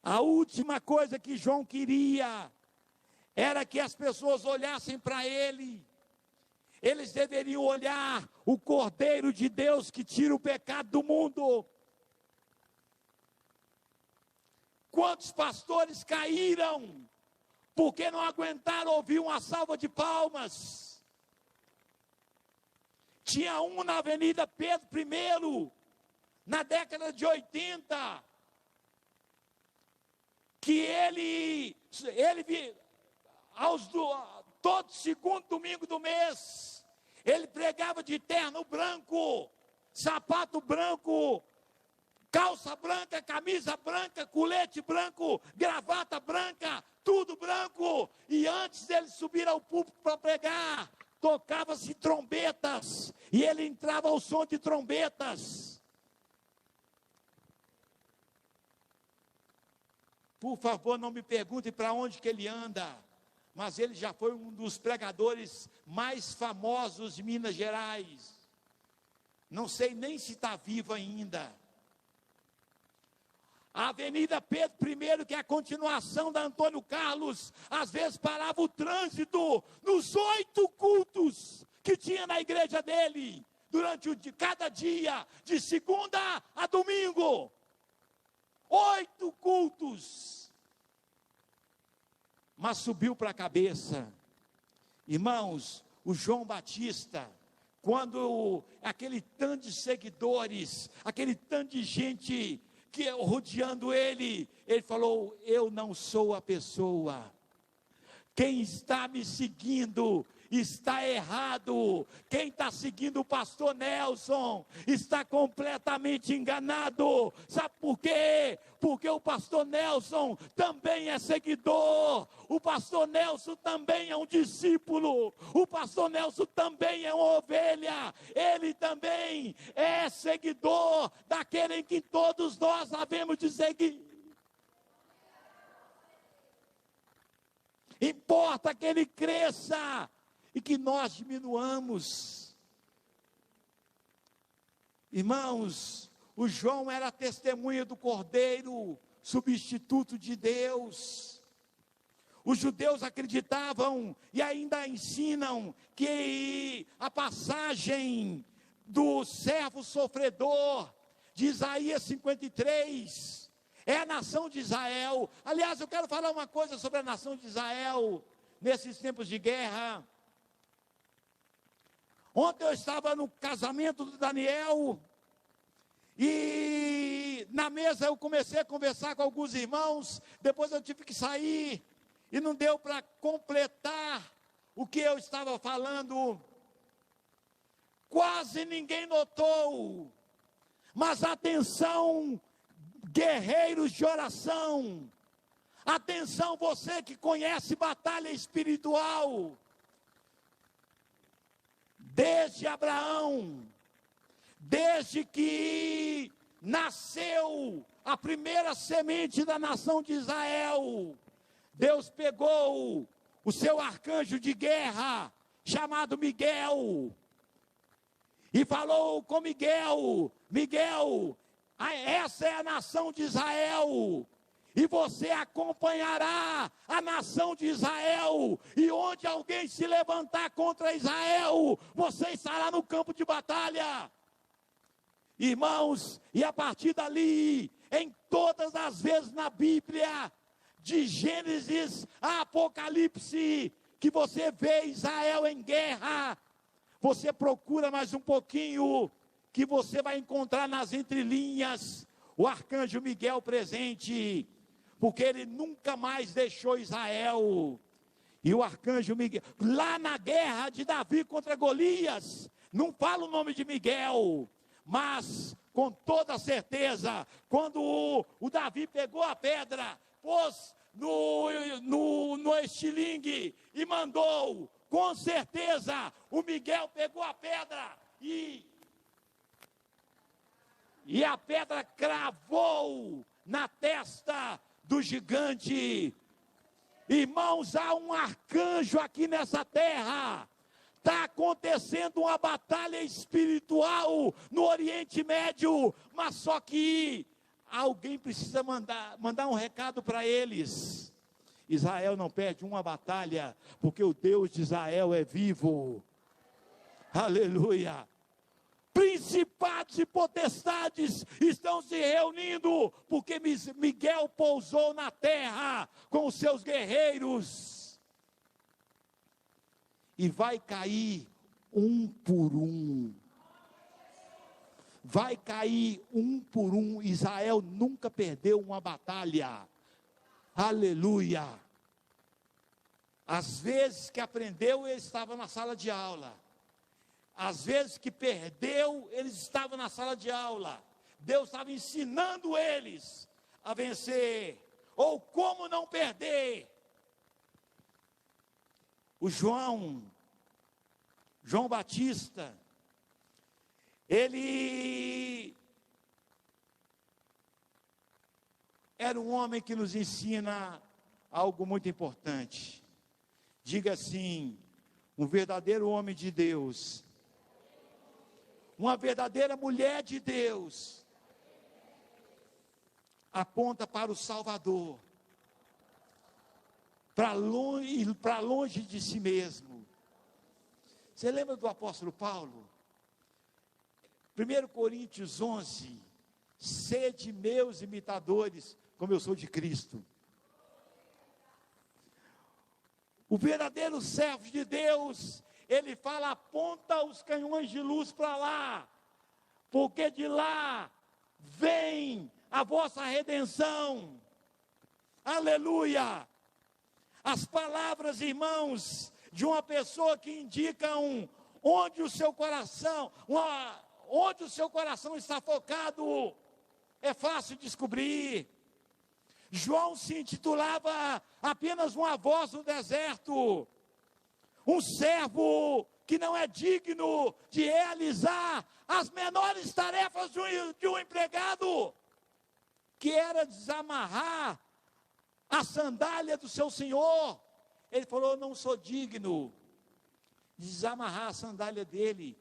A última coisa que João queria era que as pessoas olhassem para ele. Eles deveriam olhar o Cordeiro de Deus que tira o pecado do mundo. Quantos pastores caíram porque não aguentaram ouvir uma salva de palmas? Tinha um na Avenida Pedro I, na década de 80, que ele todo segundo domingo do mês, ele pregava de terno branco, sapato branco, calça branca, camisa branca, colete branco, gravata branca, tudo branco. E antes dele subir ao púlpito para pregar, tocava-se trombetas, e ele entrava ao som de trombetas. Por favor, não me pergunte para onde que ele anda, mas ele já foi um dos pregadores mais famosos de Minas Gerais. Não sei nem se está vivo ainda. A Avenida Pedro I, que é a continuação da Antônio Carlos, às vezes parava o trânsito nos 8 cultos que tinha na igreja dele, durante cada dia, de segunda a domingo. 8 cultos. Mas subiu para a cabeça. Irmãos, o João Batista, quando aquele tanto de seguidores, aquele tanto de gente que rodeando ele, ele falou: eu não sou a pessoa. Quem está me seguindo está errado. Quem está seguindo o pastor Nelson está completamente enganado. Sabe por quê? Porque o pastor Nelson também é seguidor. O pastor Nelson também é um discípulo. O pastor Nelson também é uma ovelha. Ele também é seguidor daquele em que todos nós havemos de seguir. Importa que ele cresça e que nós diminuamos. Irmãos, o João era testemunha do Cordeiro, substituto de Deus. Os judeus acreditavam e ainda ensinam que a passagem do servo sofredor de Isaías 53 é a nação de Israel. Aliás, eu quero falar uma coisa sobre a nação de Israel nesses tempos de guerra. Ontem eu estava no casamento do Daniel e na mesa eu comecei a conversar com alguns irmãos, depois eu tive que sair e não deu para completar o que eu estava falando. Quase ninguém notou, mas atenção, guerreiros de oração, atenção você que conhece batalha espiritual, desde Abraão, desde que nasceu a primeira semente da nação de Israel, Deus pegou o seu arcanjo de guerra, chamado Miguel, e falou com Miguel: Miguel, essa é a nação de Israel, e você acompanhará a nação de Israel, e onde alguém se levantar contra Israel, você estará no campo de batalha. Irmãos, e a partir dali, em todas as vezes na Bíblia, de Gênesis a Apocalipse, que você vê Israel em guerra, você procura mais um pouquinho, que você vai encontrar nas entrelinhas o arcanjo Miguel presente, porque ele nunca mais deixou Israel. E o arcanjo Miguel, lá na guerra de Davi contra Golias, não fala o nome de Miguel, mas com toda certeza, quando o Davi pegou a pedra, pôs no estilingue e mandou, com certeza o Miguel pegou a pedra e a pedra cravou na testa do gigante. Irmãos, há um arcanjo aqui nessa terra. Está acontecendo uma batalha espiritual no Oriente Médio, mas só que alguém precisa mandar um recado para eles. Israel não perde uma batalha, porque o Deus de Israel é vivo. Aleluia. Principados e potestades estão se reunindo, porque Miguel pousou na terra com os seus guerreiros. E vai cair um por um. Vai cair um por um. Israel nunca perdeu uma batalha. Aleluia. Às vezes que aprendeu, ele estava na sala de aula. Às vezes que perdeu, eles estavam na sala de aula. Deus estava ensinando eles a vencer. Ou como não perder. O João Batista, ele era um homem que nos ensina algo muito importante. Diga assim: um verdadeiro homem de Deus, uma verdadeira mulher de Deus, aponta para o Salvador, para longe de si mesmo. Você lembra do apóstolo Paulo? 1 Coríntios 11, sede meus imitadores, como eu sou de Cristo. O verdadeiro servo de Deus, ele fala: aponta os canhões de luz para lá, porque de lá vem a vossa redenção. Aleluia! As palavras, irmãos, de uma pessoa que indicam onde o seu coração está focado, é fácil descobrir. João se intitulava apenas uma voz no deserto, um servo que não é digno de realizar as menores tarefas de um empregado, que era desamarrar a sandália do seu senhor. Ele falou: não sou digno de desamarrar a sandália dele.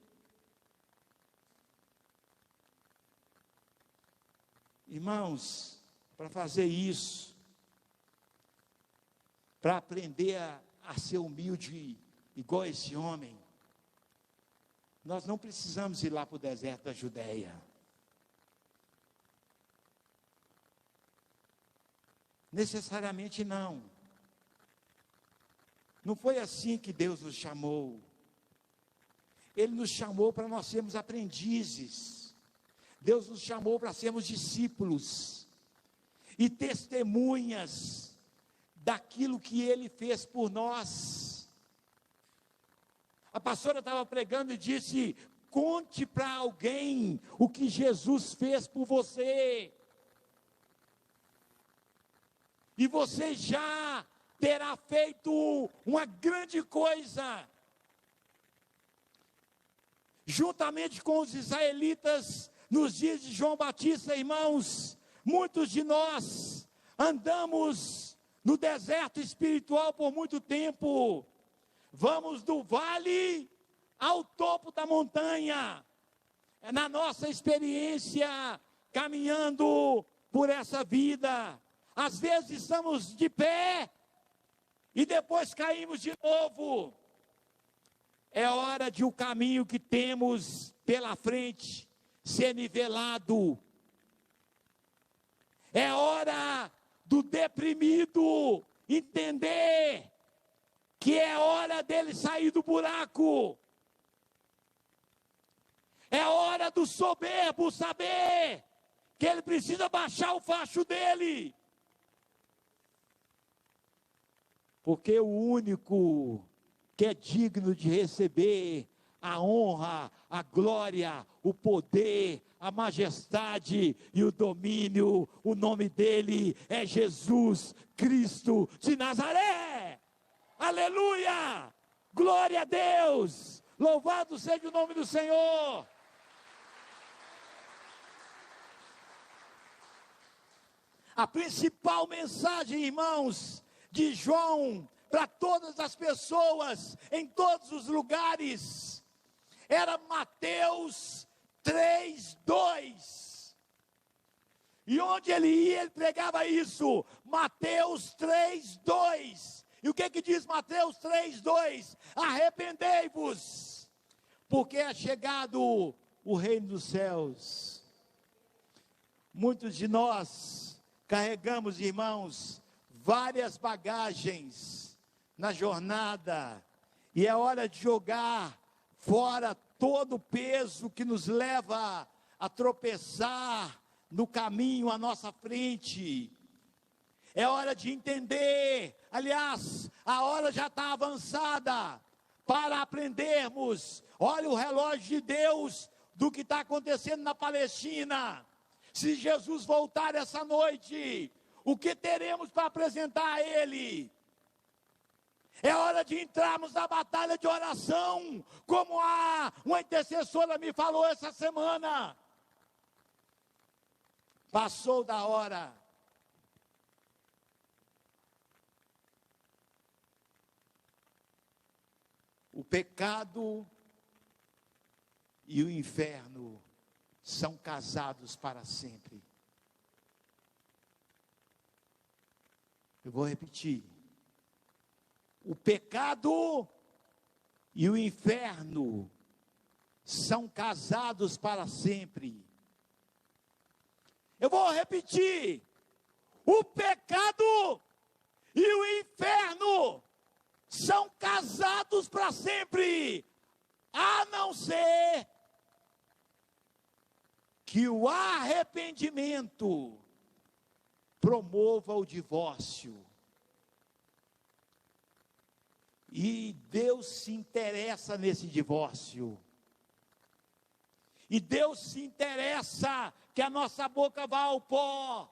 Irmãos, para fazer isso, para aprender a ser humilde igual esse homem, nós não precisamos ir lá para o deserto da Judéia. Necessariamente não. Não foi assim que Deus nos chamou. Ele nos chamou para nós sermos aprendizes. Deus nos chamou para sermos discípulos e testemunhas daquilo que Ele fez por nós. A pastora estava pregando e disse: conte para alguém o que Jesus fez por você. E você já terá feito uma grande coisa. Juntamente com os israelitas, nos dias de João Batista, irmãos, muitos de nós andamos no deserto espiritual por muito tempo. Vamos do vale ao topo da montanha. É na nossa experiência, caminhando por essa vida. Às vezes estamos de pé e depois caímos de novo. É hora de o caminho que temos pela frente ser nivelado. É hora do deprimido entender que é hora dele sair do buraco. É hora do soberbo saber que ele precisa baixar o facho dele. Porque o único que é digno de receber a honra, a glória, o poder, a majestade e o domínio, o nome dele é Jesus Cristo de Nazaré. Aleluia! Glória a Deus! Louvado seja o nome do Senhor! A principal mensagem, irmãos, de João para todas as pessoas, em todos os lugares, era Mateus 3:2. E onde ele ia, ele pregava isso, Mateus 3:2. E o que diz Mateus 3:2? Arrependei-vos, porque é chegado o reino dos céus. Muitos de nós carregamos, irmãos, várias bagagens na jornada, e é hora de jogar fora todo o peso que nos leva a tropeçar no caminho à nossa frente. É hora de entender, aliás, a hora já está avançada para aprendermos. Olha o relógio de Deus do que está acontecendo na Palestina. Se Jesus voltar essa noite, o que teremos para apresentar a Ele? É hora de entrarmos na batalha de oração, como uma intercessora me falou essa semana. Passou da hora. O pecado e o inferno são casados para sempre. Eu vou repetir. O pecado e o inferno são casados para sempre. Eu vou repetir. O pecado e o inferno são casados para sempre, a não ser que o arrependimento promova o divórcio. E Deus se interessa nesse divórcio. E Deus se interessa que a nossa boca vá ao pó.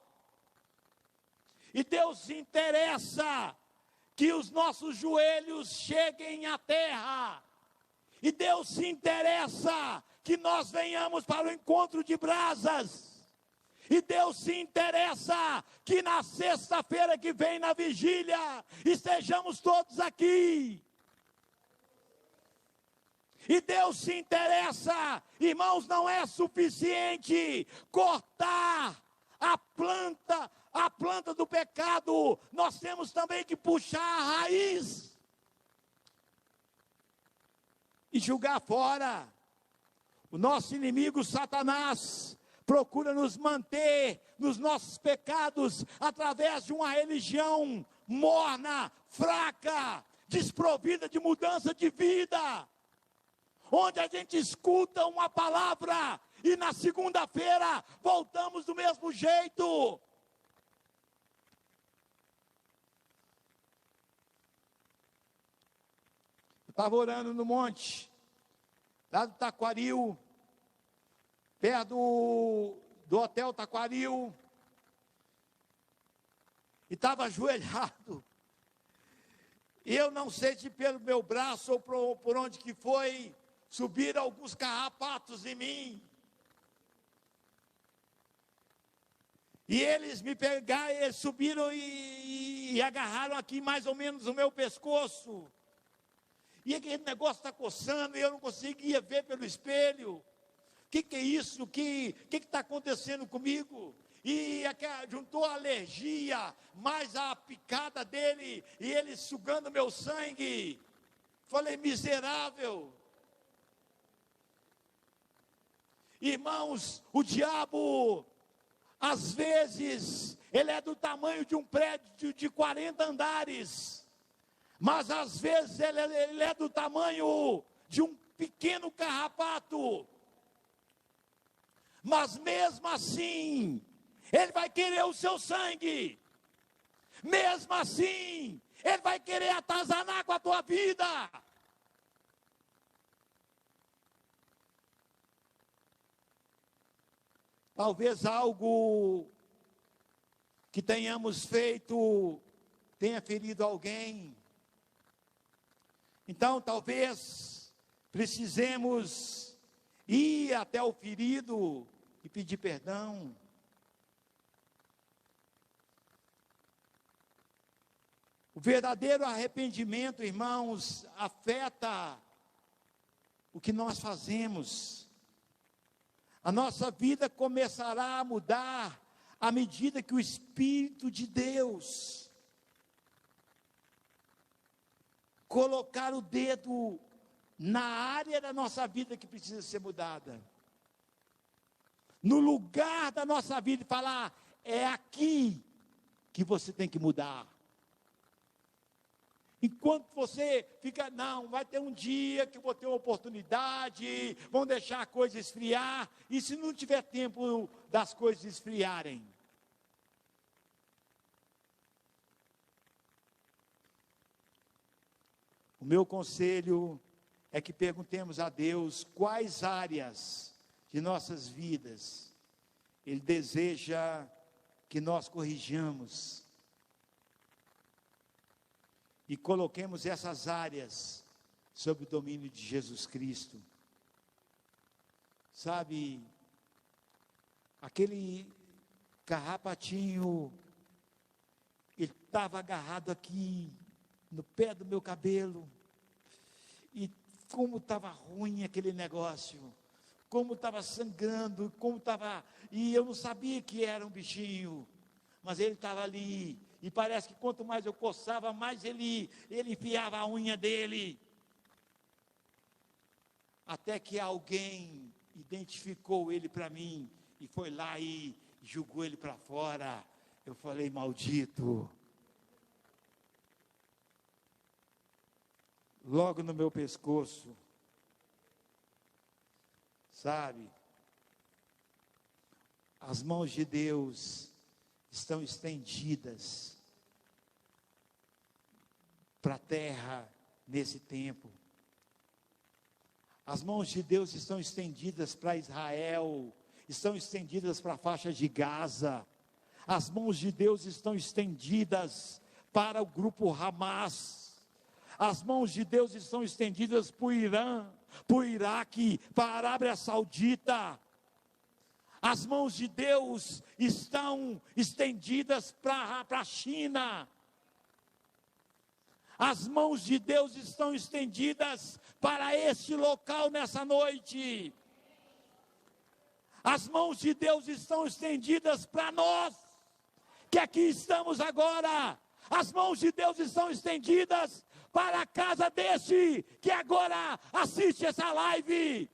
E Deus se interessa que os nossos joelhos cheguem à terra. E Deus se interessa que nós venhamos para o encontro de brasas. E Deus se interessa que na sexta-feira que vem, na vigília, estejamos todos aqui. E Deus se interessa, irmãos, não é suficiente cortar a planta, a planta do pecado, nós temos também que puxar a raiz e julgar fora. O nosso inimigo Satanás procura nos manter nos nossos pecados através de uma religião morna, fraca, desprovida de mudança de vida, onde a gente escuta uma palavra e na segunda-feira voltamos do mesmo jeito. Eu estava orando no monte, lá do Taquaril, perto do Hotel Taquaril, e estava ajoelhado. E eu não sei se pelo meu braço ou por onde que foi, subiram alguns carrapatos em mim. E eles me pegaram, eles subiram e agarraram aqui mais ou menos o meu pescoço. E aquele negócio está coçando e eu não conseguia ver pelo espelho. O que é isso? O que está acontecendo comigo? E juntou a alergia, mais a picada dele, e ele sugando meu sangue. Falei, miserável. Irmãos, o diabo, às vezes, ele é do tamanho de um prédio de 40 andares. Mas às vezes ele é do tamanho de um pequeno carrapato. Mas mesmo assim, ele vai querer o seu sangue. Mesmo assim, ele vai querer atazanar com a tua vida. Talvez algo que tenhamos feito tenha ferido alguém. Então, talvez precisemos ir até o ferido e pedir perdão. O verdadeiro arrependimento, irmãos, afeta o que nós fazemos. A nossa vida começará a mudar à medida que o Espírito de Deus colocar o dedo na área da nossa vida que precisa ser mudada, no lugar da nossa vida, e falar, é aqui que você tem que mudar. Enquanto você fica, não, vai ter um dia que eu vou ter uma oportunidade, vão deixar a coisa esfriar, e se não tiver tempo das coisas esfriarem? O meu conselho é que perguntemos a Deus quais áreas de nossas vidas Ele deseja que nós corrijamos. E coloquemos essas áreas sob o domínio de Jesus Cristo. Sabe, aquele carrapatinho, ele estava agarrado aqui, no pé do meu cabelo, e como estava ruim aquele negócio, como estava sangrando, e eu não sabia que era um bichinho, mas ele estava ali, e parece que quanto mais eu coçava, mais ele enfiava a unha dele, até que alguém identificou ele para mim, e foi lá e jogou ele para fora. Eu falei, maldito. Logo no meu pescoço, sabe, as mãos de Deus estão estendidas para a terra nesse tempo. As mãos de Deus estão estendidas para Israel, estão estendidas para a faixa de Gaza. As mãos de Deus estão estendidas para o grupo Hamas. As mãos de Deus estão estendidas para o Irã, para o Iraque, para a Arábia Saudita. As mãos de Deus estão estendidas para a China. As mãos de Deus estão estendidas para este local nessa noite. As mãos de Deus estão estendidas para nós. que aqui estamos agora. As mãos de Deus estão estendidas para a casa deste que agora assiste essa live.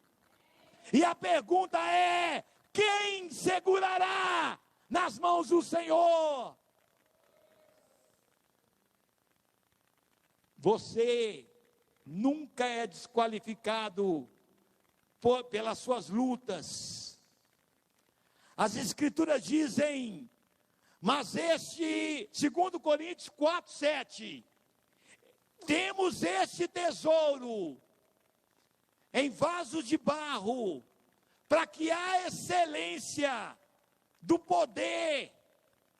E a pergunta é: quem segurará nas mãos do Senhor? Você nunca é desqualificado pelas suas lutas. As Escrituras dizem, mas 2 Coríntios 4:7, temos este tesouro em vasos de barro, para que a excelência do poder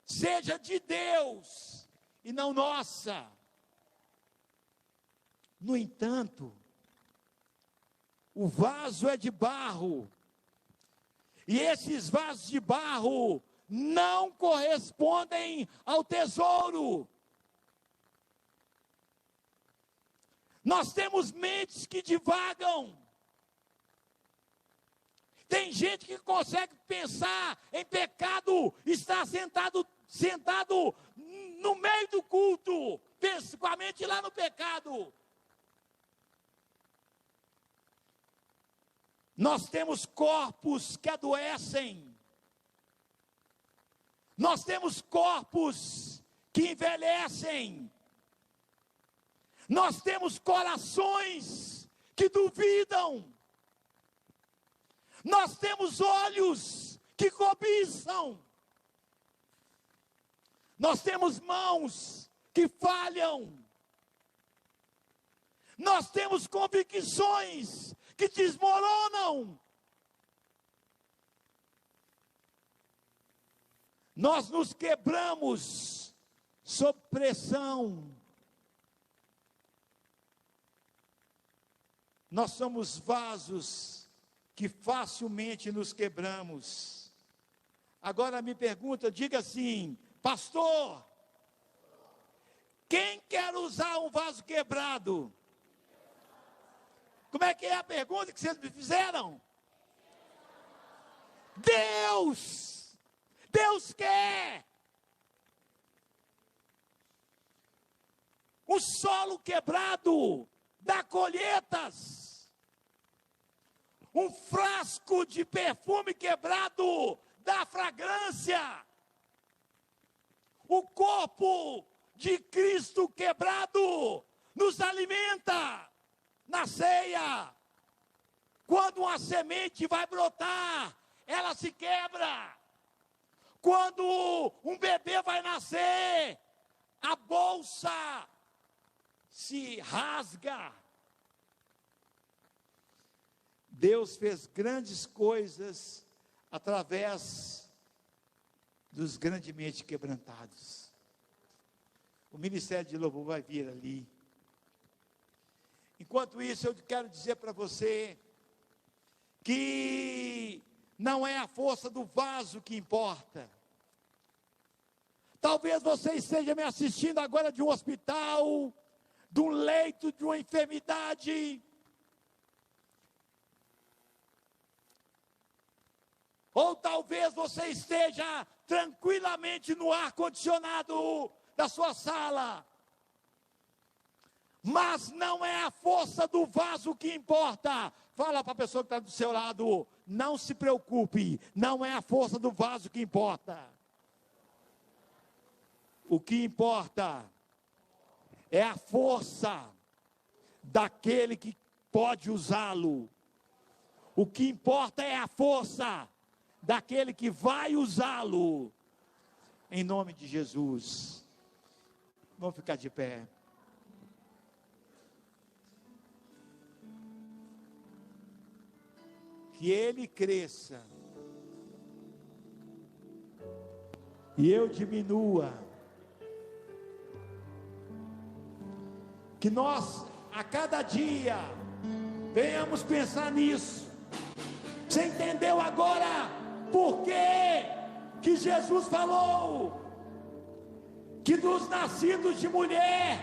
seja de Deus e não nossa. No entanto, o vaso é de barro, e esses vasos de barro não correspondem ao tesouro. Nós temos mentes que divagam. Tem gente que consegue pensar em pecado, está sentado no meio do culto, pensa com a mente lá no pecado. Nós temos corpos que adoecem. Nós temos corpos que envelhecem. Nós temos corações que duvidam. Nós temos olhos que cobiçam. Nós temos mãos que falham. Nós temos convicções que desmoronam. Nós nos quebramos sob pressão. Nós somos vasos que facilmente nos quebramos. Agora me pergunta, diga assim: pastor, quem quer usar um vaso quebrado? Como é que é a pergunta que vocês me fizeram? Deus! Deus quer! O solo quebrado dá colheitas. Um frasco de perfume quebrado dá fragrância. O corpo de Cristo quebrado nos alimenta. Na ceia, quando uma semente vai brotar, ela se quebra. Quando um bebê vai nascer, a bolsa se rasga. Deus fez grandes coisas através dos grandemente quebrantados. O ministério de louvor vai vir ali. Enquanto isso, eu quero dizer para você que não é a força do vaso que importa. Talvez você esteja me assistindo agora de um hospital, de um leito, de uma enfermidade. Ou talvez você esteja tranquilamente no ar-condicionado da sua sala. Mas não é a força do vaso que importa. Fala para a pessoa que está do seu lado: não se preocupe, não é a força do vaso que importa. O que importa é a força daquele que pode usá-lo. O que importa é a força daquele que vai usá-lo. Em nome de Jesus. Vamos ficar de pé. Que ele cresça e eu diminua. Que nós, a cada dia, venhamos pensar nisso. Você entendeu agora por que Jesus falou que dos nascidos de mulher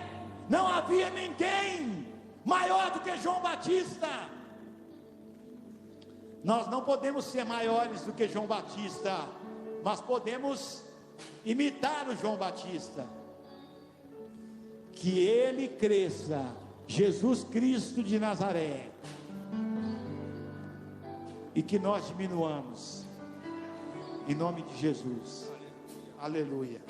não havia ninguém maior do que João Batista? Nós não podemos ser maiores do que João Batista, mas podemos imitar o João Batista, que ele cresça, Jesus Cristo de Nazaré, e que nós diminuamos, em nome de Jesus. Aleluia.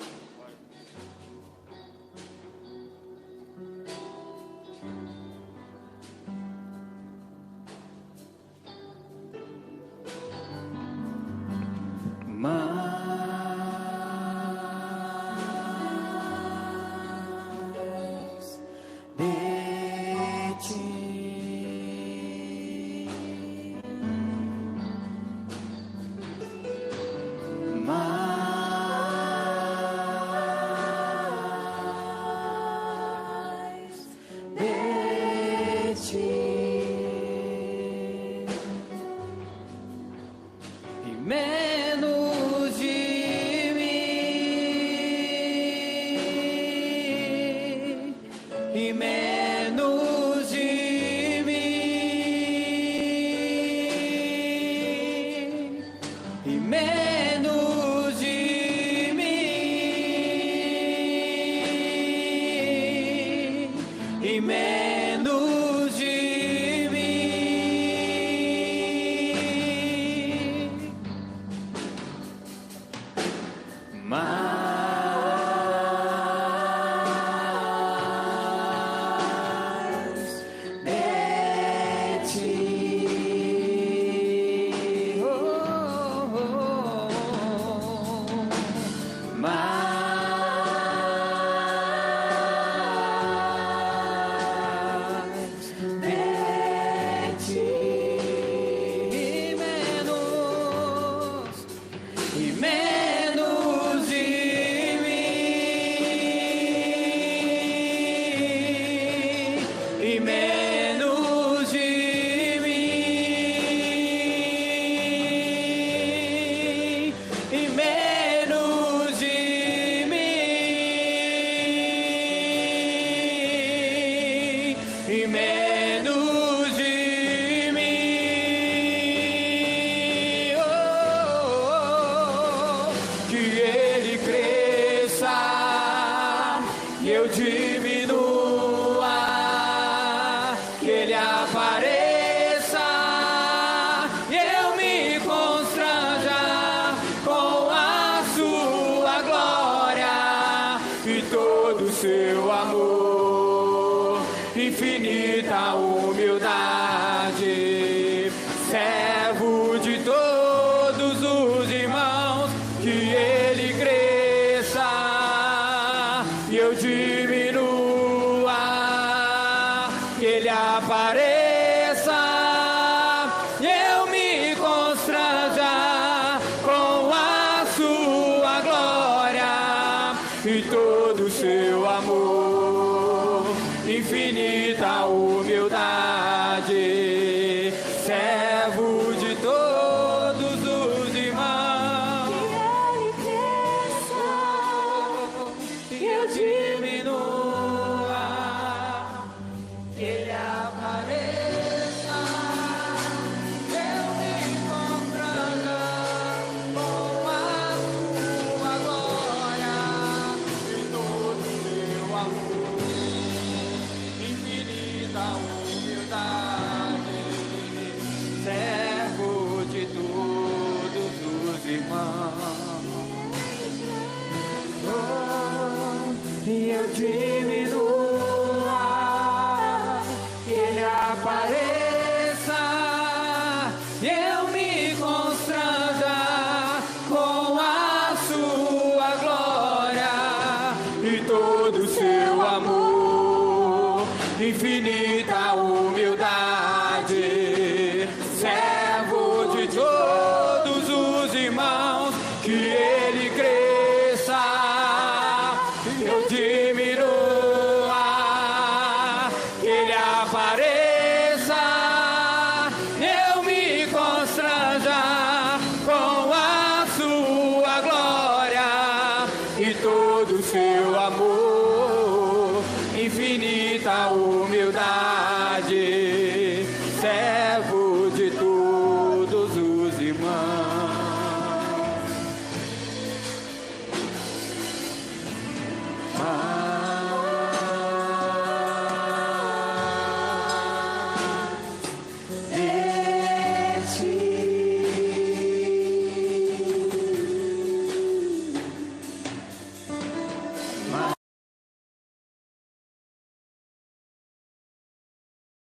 Seu